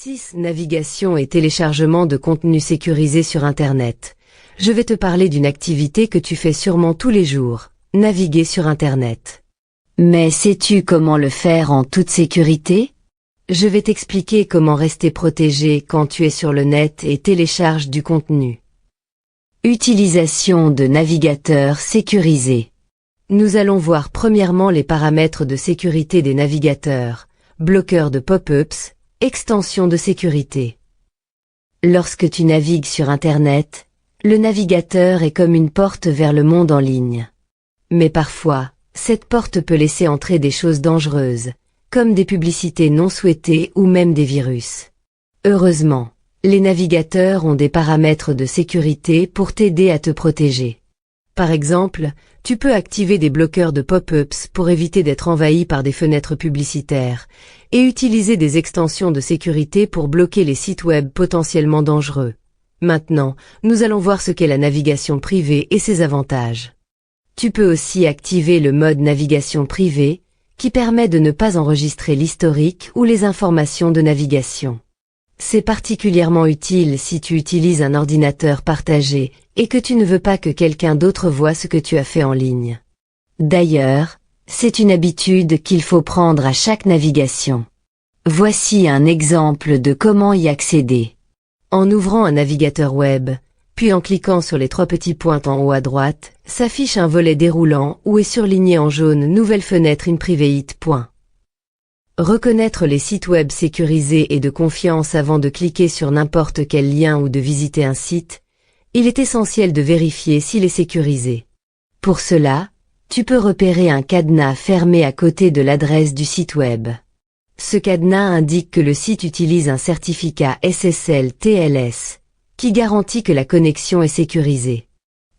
6. Navigation et téléchargement de contenu sécurisé sur Internet. Je vais te parler d'une activité que tu fais sûrement tous les jours, naviguer sur Internet. Mais sais-tu comment le faire en toute sécurité? Je vais t'expliquer comment rester protégé quand tu es sur le net et télécharges du contenu. Utilisation de navigateurs sécurisés. Nous allons voir premièrement les paramètres de sécurité des navigateurs, bloqueurs de pop-ups, extensions de sécurité. Lorsque tu navigues sur Internet, le navigateur est comme une porte vers le monde en ligne. Mais parfois, cette porte peut laisser entrer des choses dangereuses, comme des publicités non souhaitées ou même des virus. Heureusement, les navigateurs ont des paramètres de sécurité pour t'aider à te protéger. Par exemple, tu peux activer des bloqueurs de pop-ups pour éviter d'être envahi par des fenêtres publicitaires, et utiliser des extensions de sécurité pour bloquer les sites web potentiellement dangereux. Maintenant, nous allons voir ce qu'est la navigation privée et ses avantages. Tu peux aussi activer le mode navigation privée, qui permet de ne pas enregistrer l'historique ou les informations de navigation. C'est particulièrement utile si tu utilises un ordinateur partagé et que tu ne veux pas que quelqu'un d'autre voie ce que tu as fait en ligne. D'ailleurs, c'est une habitude qu'il faut prendre à chaque navigation. Voici un exemple de comment y accéder. En ouvrant un navigateur web, puis en cliquant sur les 3 petits points en haut à droite, s'affiche un volet déroulant où est surligné en jaune « Nouvelle fenêtre in private ». Reconnaître les sites web sécurisés et de confiance avant de cliquer sur n'importe quel lien ou de visiter un site, il est essentiel de vérifier s'il est sécurisé. Pour cela, tu peux repérer un cadenas fermé à côté de l'adresse du site web. Ce cadenas indique que le site utilise un certificat SSL/TLS, qui garantit que la connexion est sécurisée.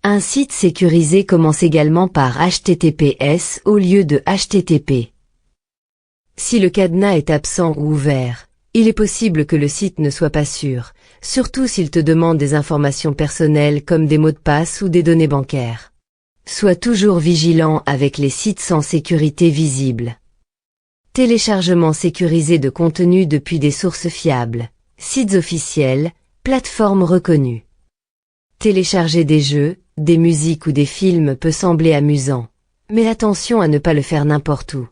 Un site sécurisé commence également par HTTPS au lieu de HTTP. Si le cadenas est absent ou ouvert, il est possible que le site ne soit pas sûr, surtout s'il te demande des informations personnelles comme des mots de passe ou des données bancaires. Sois toujours vigilant avec les sites sans sécurité visible. Téléchargement sécurisé de contenu depuis des sources fiables, sites officiels, plateformes reconnues. Télécharger des jeux, des musiques ou des films peut sembler amusant, mais attention à ne pas le faire n'importe où.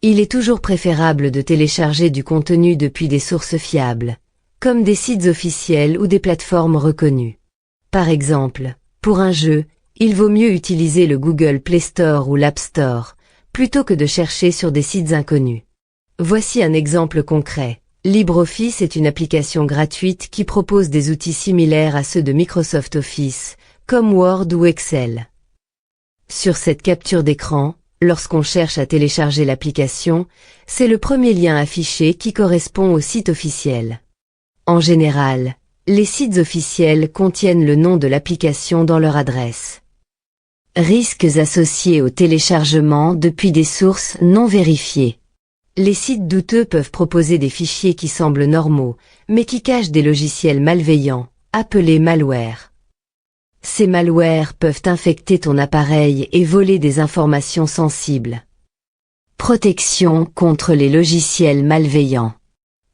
Il est toujours préférable de télécharger du contenu depuis des sources fiables, comme des sites officiels ou des plateformes reconnues. Par exemple, pour un jeu, il vaut mieux utiliser le Google Play Store ou l'App Store, plutôt que de chercher sur des sites inconnus. Voici un exemple concret. LibreOffice est une application gratuite qui propose des outils similaires à ceux de Microsoft Office, comme Word ou Excel. Sur cette capture d'écran, lorsqu'on cherche à télécharger l'application, c'est le premier lien affiché qui correspond au site officiel. En général, les sites officiels contiennent le nom de l'application dans leur adresse. Risques associés au téléchargement depuis des sources non vérifiées. Les sites douteux peuvent proposer des fichiers qui semblent normaux, mais qui cachent des logiciels malveillants, appelés malwares. Ces malwares peuvent infecter ton appareil et voler des informations sensibles. Protection contre les logiciels malveillants.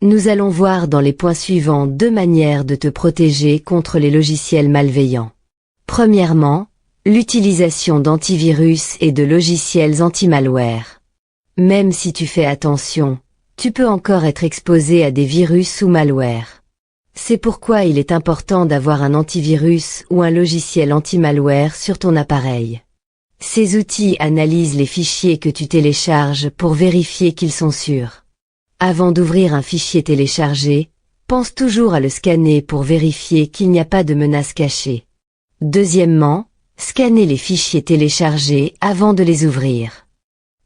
Nous allons voir dans les points suivants 2 manières de te protéger contre les logiciels malveillants. Premièrement, l'utilisation d'antivirus et de logiciels anti-malware. Même si tu fais attention, tu peux encore être exposé à des virus ou malwares. C'est pourquoi il est important d'avoir un antivirus ou un logiciel anti-malware sur ton appareil. Ces outils analysent les fichiers que tu télécharges pour vérifier qu'ils sont sûrs. Avant d'ouvrir un fichier téléchargé, pense toujours à le scanner pour vérifier qu'il n'y a pas de menace cachée. Deuxièmement, scannez les fichiers téléchargés avant de les ouvrir.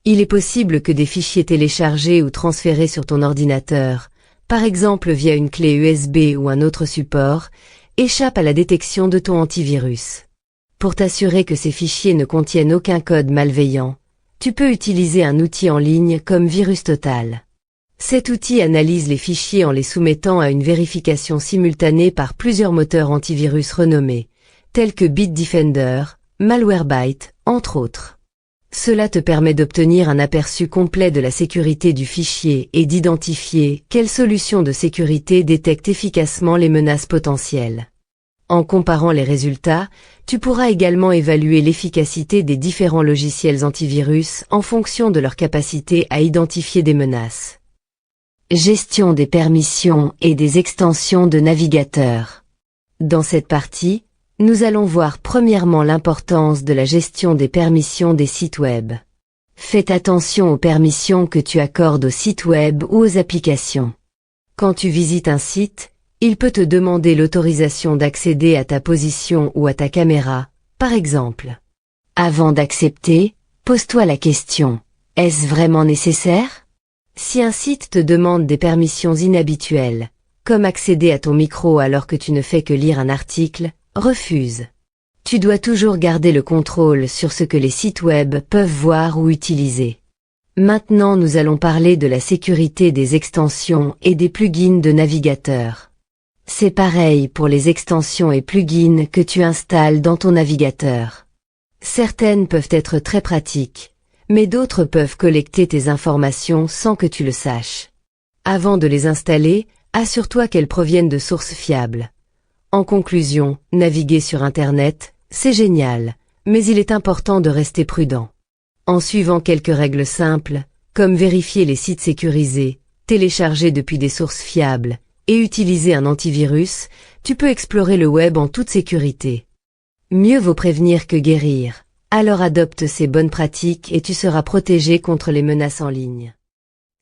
Il est possible que des fichiers téléchargés ou transférés sur ton ordinateur, par exemple via une clé USB ou un autre support, échappent à la détection de ton antivirus. Pour t'assurer que ces fichiers ne contiennent aucun code malveillant, tu peux utiliser un outil en ligne comme VirusTotal. Cet outil analyse les fichiers en les soumettant à une vérification simultanée par plusieurs moteurs antivirus renommés, tels que Bitdefender, Malwarebytes, entre autres. Cela te permet d'obtenir un aperçu complet de la sécurité du fichier et d'identifier quelles solutions de sécurité détectent efficacement les menaces potentielles. En comparant les résultats, tu pourras également évaluer l'efficacité des différents logiciels antivirus en fonction de leur capacité à identifier des menaces. Gestion des permissions et des extensions de navigateur. Dans cette partie, nous allons voir premièrement l'importance de la gestion des permissions des sites web. Faites attention aux permissions que tu accordes aux sites web ou aux applications. Quand tu visites un site, il peut te demander l'autorisation d'accéder à ta position ou à ta caméra, par exemple. Avant d'accepter, pose-toi la question, est-ce vraiment nécessaire? Si un site te demande des permissions inhabituelles, comme accéder à ton micro alors que tu ne fais que lire un article, refuse. Tu dois toujours garder le contrôle sur ce que les sites web peuvent voir ou utiliser. Maintenant nous allons parler de la sécurité des extensions et des plugins de navigateur. C'est pareil pour les extensions et plugins que tu installes dans ton navigateur. Certaines peuvent être très pratiques, mais d'autres peuvent collecter tes informations sans que tu le saches. Avant de les installer, assure-toi qu'elles proviennent de sources fiables. En conclusion, naviguer sur Internet, c'est génial, mais il est important de rester prudent. En suivant quelques règles simples, comme vérifier les sites sécurisés, télécharger depuis des sources fiables, et utiliser un antivirus, tu peux explorer le web en toute sécurité. Mieux vaut prévenir que guérir, alors adopte ces bonnes pratiques et tu seras protégé contre les menaces en ligne.